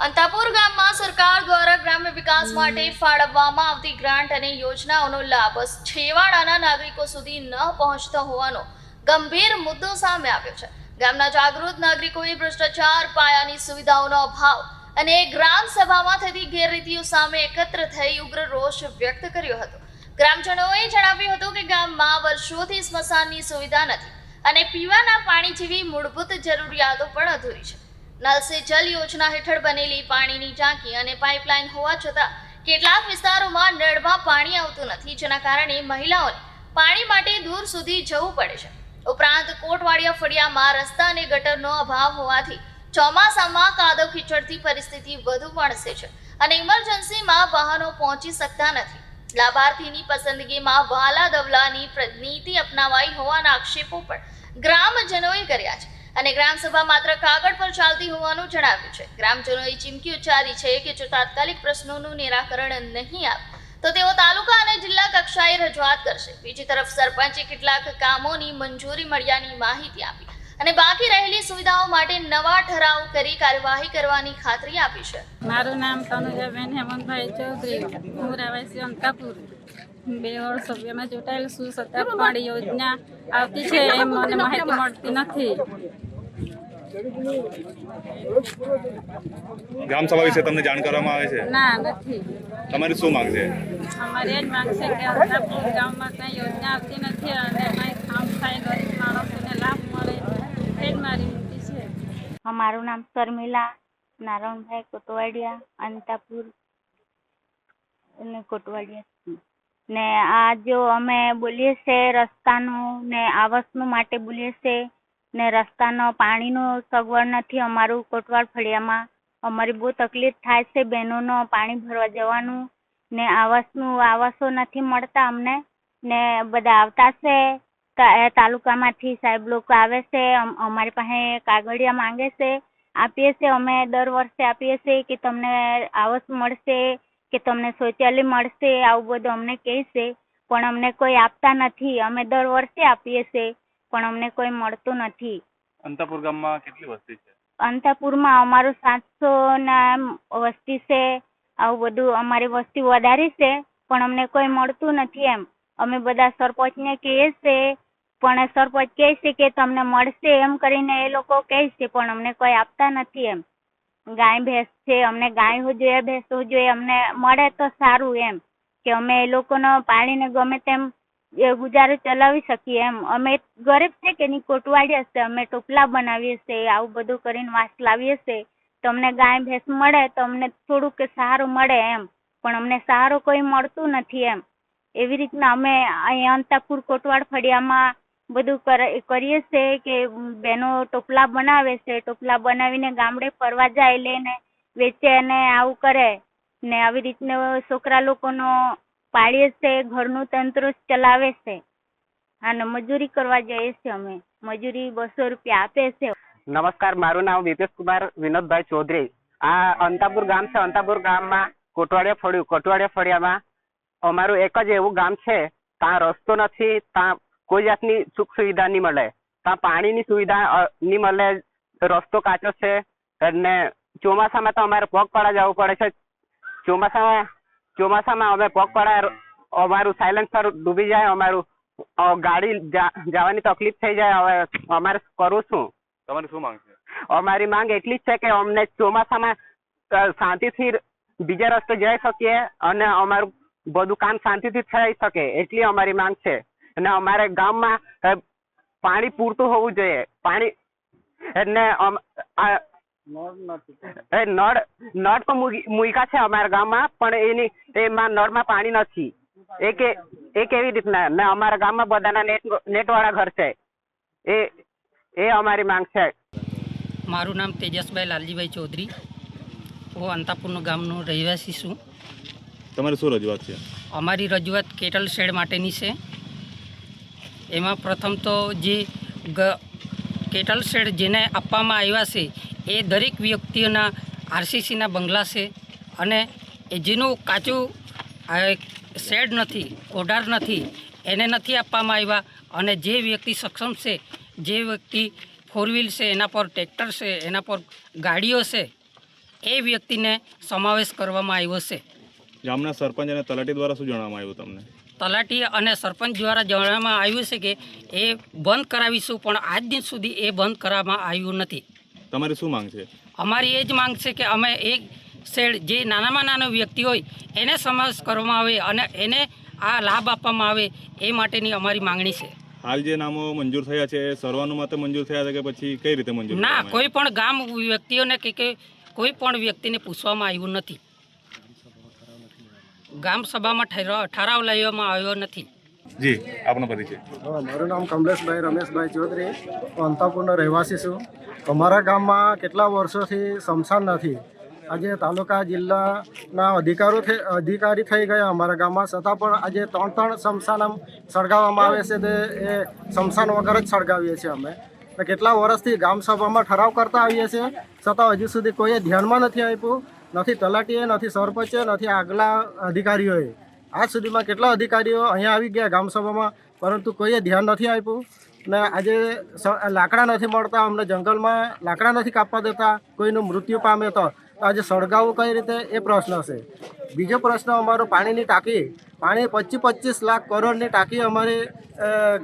અંતાપુર ગામમાં સરકાર દ્વારા ગ્રામ્ય વિકાસ માટે ફાળવવામાં આવતી ગ્રાન્ટ અને યોજનાઓનો લાભ છેવાડાના નાગરિકો સુધી ન પહોંચતો હોવાનો ગંભીર મુદ્દો સામે આવ્યો છે. ગામના જાગૃત નાગરિકોએ ભ્રષ્ટાચાર, પાયાની સુવિધાઓનો અભાવ અને ગ્રામ સભામાં થતી ગેરરીતિઓ સામે એકત્ર થઈ ઉગ્ર રોષ વ્યક્ત કર્યો હતો. ગ્રામજનોએ જણાવ્યું હતું કે ગામમાં વર્ષોથી સ્મશાનની સુવિધા નથી અને પીવાના પાણી જેવી મૂળભૂત જરૂરિયાતો પણ અધૂરી છે. નલ સે જલ યોજના હેઠળ બનેલી પાણીની ટાંકી અને પાઇપલાઇન હોવા છતાં કેટલાક વિસ્તારોમાં નળમાં પાણી આવતું નથી, જેના કારણે મહિલાઓને પાણી માટે દૂર સુધી જવું પડે છે. ઉપરાંત કોટવાડિયા ફળિયામાં રસ્તા અને ગટરનો અભાવ હોવાથી ચોમાસામાં કાદવ કીચડથી પરિસ્થિતિ વધુ વણસે છે અને ઇમરજન્સીમાં વાહનો પહોંચી શકતા નથી. લાભાર્થીની પસંદગીમાં વહાલા દવલાની નીતિ અપનાવાઈ હોવાના આક્ષેપો પણ ગ્રામજનોએ કર્યા છે અને ગ્રામસભા માત્ર કાગળ પર ચાલતી હોવાનું જણાવ્યું છે. ગ્રામજનોએ ચીમકી ઉચ્ચારી છે કે જો તાત્કાલિક પ્રશ્નોનું નિરાકરણ નહીં આવે તો તેઓ તાલુકા અને જિલ્લા કક્ષાએ રજૂઆત કરશે. બીજી તરફ સરપંચે કેટલાક કામોની મંજૂરી મળ્યાની માહિતી આપી અને બાકી રહેલી સુવિધાઓ માટે નવા ઠરાવ કરી કાર્યવાહી કરવાની ખાતરી આપી છે. મારું નામ તનુજાબેન હેમંતભાઈ ચૌધરી, હું રહેવાસી અંતાપુર. 2 વર્ષ સભ્યમાં ચૂંટાયેલ છું, છતાં પાણી યોજના આવતી છે એમ મને માહિતી મળતી નથી. ગ્રામ સભા વિશે તમને જાણ કરવામાં આવે છે? ના, નથી. તમારી શું માંગ છે? અમારી એ જ માંગ છે કે અંતાપુર ગામમાં કંઈ યોજના આવતી નથી અને કંઈ કામ થાય, ગરીબ માણસોને લાભ મળે, એ જ મારી વિનંતી છે. મારું નામ શર્મિલા નારાયણભાઈ કોટવાડિયા, અંતાપુર અને કોટવાડિયા ને આ જો અમે બોલીએ છીએ રસ્તાનું ને આવાસનું માટે બોલીએ છીએ ને રસ્તાનો પાણીનો સગવડ નથી. અમારું કોટવાડ ફળિયામાં અમારી બહુ તકલીફ થાય છે બહેનોનો પાણી ભરવા જવાનું ને આવાસો નથી મળતા અમને ને બધા આવતા છે તાલુકામાંથી સાહેબ લોકો આવે છે, અમારી પાસે કાગળિયા માંગે છે, આપીએ છીએ અમે દર વર્ષે આપીએ છીએ કે તમને આવાસ મળશે કે તમને શૌચાલય મળશે, આવું બધું અમને કહે છે પણ અમને કોઈ આપતા નથી. અમે દર વર્ષે આપીએ છીએ પણ અમને કોઈ મળતું નથી. અંતાપુર ગામમાં કેટલી વસ્તી છે? અંતાપુરમાં અમારું 700 ના વસ્તી છે. આવું બધું અમારી વસ્તી વધારી છે પણ અમને કોઈ મળતું નથી એમ. અમે બધા સરપંચને કહીએ છીએ પણ સરપંચ કહે છે કે તમને મળશે એમ કરીને એ લોકો કહે છે પણ અમને કોઈ આપતા નથી એમ. ગાય ભેંસ છે, અમને ગાય જોઈએ, ભેંસ જોઈએ, અમને મળે તો સારું એમ કે અમે એ લોકોનો પાણીને ગમે તેમ ગુજારો ચલાવી શકીએ એમ. અમે ગરીબ છે કે નહીં, કોટવાડિયા છે, અમે ટોપલા બનાવીએ છીએ, આવું બધું કરીને વાસ લાવીએ છીએ તો અમને ગાય ભેંસ મળે તો અમને થોડુંક સારું મળે એમ પણ અમને સારું કોઈ મળતું નથી એમ. એવી રીતના અમે અહીંયા અંતાપુર કોટવાડ ફળિયામાં બધું કરીએ છીએ કે બહેનો ટોપલા બનાવે છે, ટોપલા બનાવીને ગામડે ફરવા જાય, લઈને વેચે અને આવું કરે ને આવી રીતના છોકરા લોકોનો પાળીએ છે, ઘરનું તંત્ર ચલાવે છે અને મજૂરી કરવા જઈએ છીએ અમે. મજૂરી 200 રૂપિયા આપે છે. નમસ્કાર, મારું નામ વિપેશ કુમાર વિનોદભાઈ ચૌધરી. આ અંતાપુર ગામ છે. અંતાપુર ગામમાં કોટવાડિયા ફળિયામાં અમારું એક જ એવું ગામ છે ત્યાં રસ્તો નથી, ત્યાં કોઈ જાતની સુખ સુવિધા નહીં મળે, ત્યાં પાણીની સુવિધા નહીં મળે, રસ્તો કાચો છે અને ચોમાસામાં તો અમારે પગપાળા જવું પડે છે. ચોમાસામાં અમે પગપાળા અમારું સાયલેન્સર ડૂબી જાય, અમારું ગાડી જવાની તકલીફ થઈ જાય. હવે અમારે કરું શું? તમારી શું માંગ છે? અમારી માંગ એટલી જ છે કે અમને ચોમાસામાં શાંતિથી બીજા રસ્તે જઈ શકીએ અને અમારું બધું કામ શાંતિથી થઈ શકે એટલી અમારી માંગ છે. અને અમારે ગામમાં પાણી પૂરતું હોવું જોઈએ. પાણી એટલે નળ તો મૂક્યા છે અમારા ગામમાં પણ એમાં નળમાં પાણી નથી. એ કેવી રીતના? ને અમારા ગામમાં બધાના નેટવાળા ઘર છે. એ અમારી માંગ છે. મારું નામ તેજસભાઈ લાલજીભાઈ ચૌધરી, હું અંતાપુર ગામનો રહેવાસી છું. તમારી શું રજૂઆત છે? અમારી રજૂઆત કેટલ શેડ માટેની છે. એમાં પ્રથમ તો જે કેટલ શેડ જેને આપવામાં આવ્યા છે એ દરેક વ્યક્તિઓના આરસીસીના બંગલા છે અને જેનું કાચું શેડ નથી, ઓઢાર નથી, એને નથી આપવામાં આવ્યા. અને જે વ્યક્તિ સક્ષમ છે, જે વ્યક્તિ 4 વ્હીલ છે, એના પર ટ્રેક્ટર છે, એના પર ગાડીઓ છે, એ વ્યક્તિને સમાવેશ કરવામાં આવ્યો છે. ગામના સરપંચ અને તલાટી દ્વારા શું જણાવવામાં આવ્યું તમને? તલાટી અને સરપંચ દ્વારા જણાવવામાં આવ્યું છે કે એ બંધ કરાવીશું, પણ આજ દિન સુધી એ બંધ કરવામાં આવ્યું નથી. તમારી શું માંગ છે? અમારી એ જ માંગ છે કે અમે એક શેડ જે નાનામાં નાનો વ્યક્તિ હોય એને સમાવેશ કરવામાં આવે અને એને આ લાભ આપવામાં આવે એ માટેની અમારી માંગણી છે. હાલ જે નામો મંજૂર થયા છે એ સર્વાનુમતે મંજૂર થયા છે કે પછી કઈ રીતે મંજૂર ના, કરવામાં કોઈ પણ ગામ વ્યક્તિઓને કે કોઈ પણ વ્યક્તિને પૂછવામાં આવ્યું નથી. ગામ સભામાં ઠરાવ લેવામાં આવ્યો નથી. આવ્યું? જી, આપનો પરિચય. મારું નામ કમલેશભાઈ રમેશભાઈ ચૌધરી, હું અંતાપુરનો રહેવાસી છું. અમારા ગામમાં કેટલા વર્ષોથી સ્મશાન નથી. આજે તાલુકા જિલ્લાના અધિકારી થઈ ગયા અમારા ગામમાં, છતાં પણ આજે 3 સ્મશાન સળગાવવામાં આવે છે. તે એ સ્મશાન વગર જ સળગાવીએ છીએ અમે. અને કેટલા વર્ષથી ગામ સભામાં ઠરાવ કરતા આવીએ છીએ, છતાં હજુ સુધી કોઈએ ધ્યાનમાં નથી આપ્યું. નથી તલાટીએ, નથી સરપંચે, નથી આગલા અધિકારીઓએ. આજ સુધીમાં કેટલા અધિકારીઓ અહીંયા આવી ગયા ગામ સભામાં, પરંતુ કોઈએ ધ્યાન નથી આપ્યું. ને આજે લાકડા નથી મળતા, અમને જંગલમાં લાકડા નથી કાપવા દેતા, કોઈનું મૃત્યુ પામે તો આજે સળગાવવું કઈ રીતે, એ પ્રશ્ન છે. બીજો પ્રશ્ન અમારો પાણીની ટાંકી. પાણી 25-25 લાખ કરોડની ટાંકી અમારી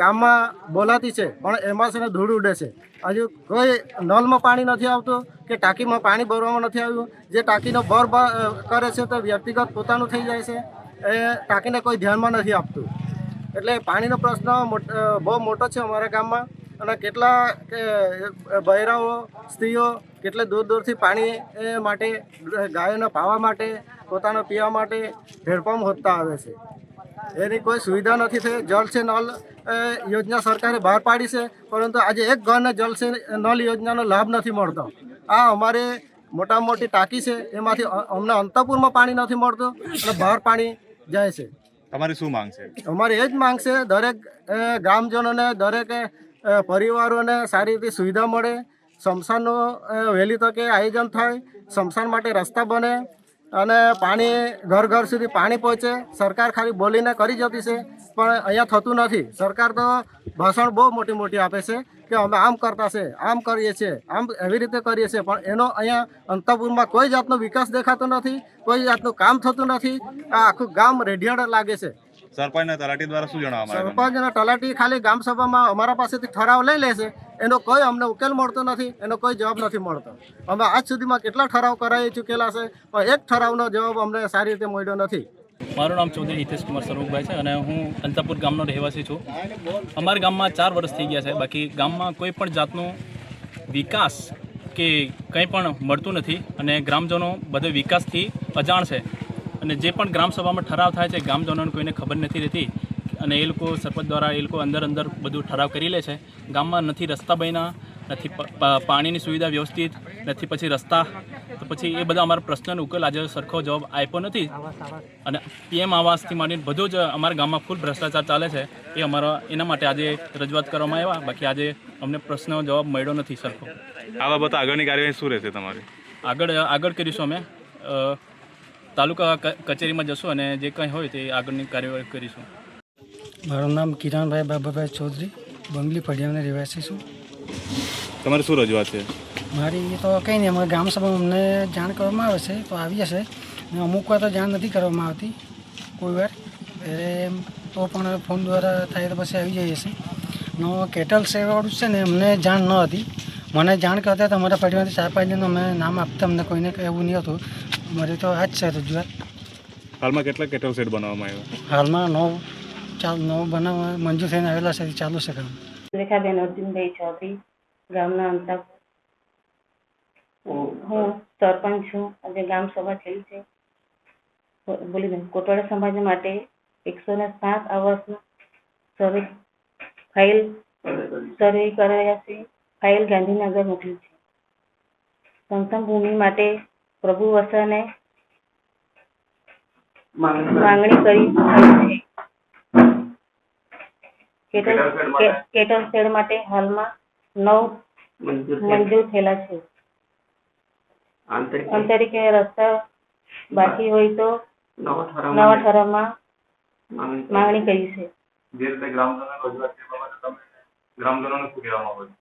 ગામમાં બોલાતી છે, પણ એમાં છે ને ધૂળ ઉડે છે. હજુ કોઈ નળમાં પાણી નથી આવતું કે ટાંકીમાં પાણી ભરવામાં નથી આવ્યું. જે ટાંકીનો ભર કરે છે તો વ્યક્તિગત પોતાનું થઈ જાય છે, એ ટાંકીને કોઈ ધ્યાનમાં નથી આપતું. એટલે પાણીનો પ્રશ્ન બહુ મોટો છે અમારા ગામમાં. અને કેટલા બહેરાઓ, સ્ત્રીઓ કેટલે દૂર દૂરથી પાણી માટે, ગાયોને પાવા માટે, પોતાને પીવા માટે હેડપંપ હોતા આવે છે. એની કોઈ સુવિધા નથી થઈ. જળ છે નળ યોજના સરકારે બહાર પાડી છે, પરંતુ આજે એક ઘરને જળ છે નળ યોજનાનો લાભ નથી મળતો. આ અમારે મોટામાં મોટી ટાંકી છે, એમાંથી અમને અંતપુરમાં પાણી નથી મળતું અને બહાર પાણી જાય છે. તમારી શું માંગ છે? અમારી એ જ માંગ છે, દરેક ગ્રામજનોને, દરેક પરિવારોને સારી રીતે સુવિધા મળે. સ્મશાનનું વહેલી તકે આયોજન થાય, સ્મશાન માટે રસ્તા બને અને પાણી ઘર ઘર સુધી પાણી પહોંચે. સરકાર ખાલી બોલીને કરી જતી છે, પણ અહીંયા થતું નથી. સરકાર તો ભાષણ બહુ મોટી મોટી આપે છે કે અમે આમ કરતા છે, આમ કરીએ છીએ, આમ એવી રીતે કરીએ છીએ, પણ એનો અહીંયા અંતપુરમાં કોઈ જાતનો વિકાસ દેખાતો નથી, કોઈ જાતનું કામ થતું નથી. આ આખું ગામ રેઢિયાળ લાગે છે. સરપંચ અને તલાટી દ્વારા શું જણાવવામાં આવ્યું? સરપંચ અને તલાટી ખાલી ગામ સભામાં અમારા પાસેથી ઠરાવ લઈ લે છે, એનો કોઈ અમને ઉકેલ મળતો નથી, એનો કોઈ જવાબ નથી મળતો. અમે આજ સુધીમાં કેટલા ઠરાવ કરાવી ચૂકેલા છે, પણ એક ઠરાવનો જવાબ અમને સારી રીતે મળ્યો નથી. મારું નામ ચૌધરી હિતેશ કુમાર સરોગભાઈ છે અને હું અંતાપુર ગામનો રહેવાસી છું. અમારા ગામમાં 4 વર્ષ થઈ ગયા છે, બાકી ગામમાં કોઈ પણ જાતનો વિકાસ કે કંઈ પણ મળતું નથી અને ગ્રામજનો બધો વિકાસથી અજાણ છે. અને જે પણ ગ્રામસભામાં ઠરાવ થાય છે, ગામજનોને કોઈને ખબર નથી રહેતી અને એ લોકો સરપંચ દ્વારા એ લોકો અંદર બધું ઠરાવ કરી લે છે. ગામમાં નથી રસ્તા બન્યા, નથી પાણીની સુવિધા વ્યવસ્થિત, નથી પછી રસ્તા, તો પછી એ બધા અમારા પ્રશ્નનો ઉકેલ આજે સરખો જવાબ આપ્યો નથી. અને PM આવાસથી માંડીને બધું જ અમારા ગામમાં ફૂલ ભ્રષ્ટાચાર ચાલે છે. એના માટે આજે રજૂઆત કરવામાં આવ્યા, બાકી આજે અમને પ્રશ્નનો જવાબ મળ્યો નથી સરખો. આ બાબતે આગળની કાર્યવાહી શું રહેશે તમારી? આગળ કરીશું અમે તાલુકા કચેરીમાં જશું અને જે કંઈ હોય તે આગળની કાર્યવાહી કરીશું. મારું નામ કિરણભાઈ બાબાભાઈ ચૌધરી, બંગલી ફળિયાના રહેવાસી છું. તમારી શું રજૂઆત છે? મારી તો કંઈ નહીં, અમારા ગામ સભામાં અમને જાણ કરવામાં આવે છે તો આવીએ છે, ને અમુક વાર તો જાણ નથી કરવામાં આવતી. કોઈ વાર ત્યારે તો પણ ફોન દ્વારા થાય તો પછી આવી જઈએ છીએ. નો કેટલ સેવાવાળું છે ને, અમને જાણ ન હતી. મને જાણ કરતા તો અમારા ફળિયામાંથી 4-5 જણ અમે નામ આપતા, અમને કોઈને એવું નહીં હતું. અમારી તો આ જ છે રજૂઆત. હાલમાં કેટલા કેટલ શેડ બનાવવામાં આવ્યા? હાલમાં 9 બનાવવા મંજૂર થઈને આવેલા છે, ચાલુ છે કામ. રેખાબેન અર્જુનભાઈ ચૌધરી, ગામના અંતાપુર. હું સરપંચ છું. આજે ગામ સભા થઈ છે. બોલી બેન, કોટવાડા સમાજ માટે 107 આવાસનો ફાઇલ સર્વે કરાયા છે. ફાઇલ ગાંધીનગર મોકલી છે. સ્મશાન ભૂમિ માટે પ્રભુ વસાને માંગણી કરી છે. કેટલ શેડ માટે હાલમાં 9 મંજૂર થયેલા છે. આંતરિક રસ્તા બાકી હોય તો નવા ઠરાવમાં માંગણી કરી છે. જે રીતે ગ્રામજનોને રજૂઆત છે, બાબતે તમે ગ્રામજનોને શું કહેવા માંગો છો?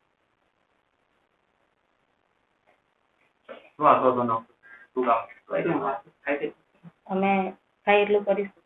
શું આશ્વાસન આપો? અમે થાય એટલું કરીશું.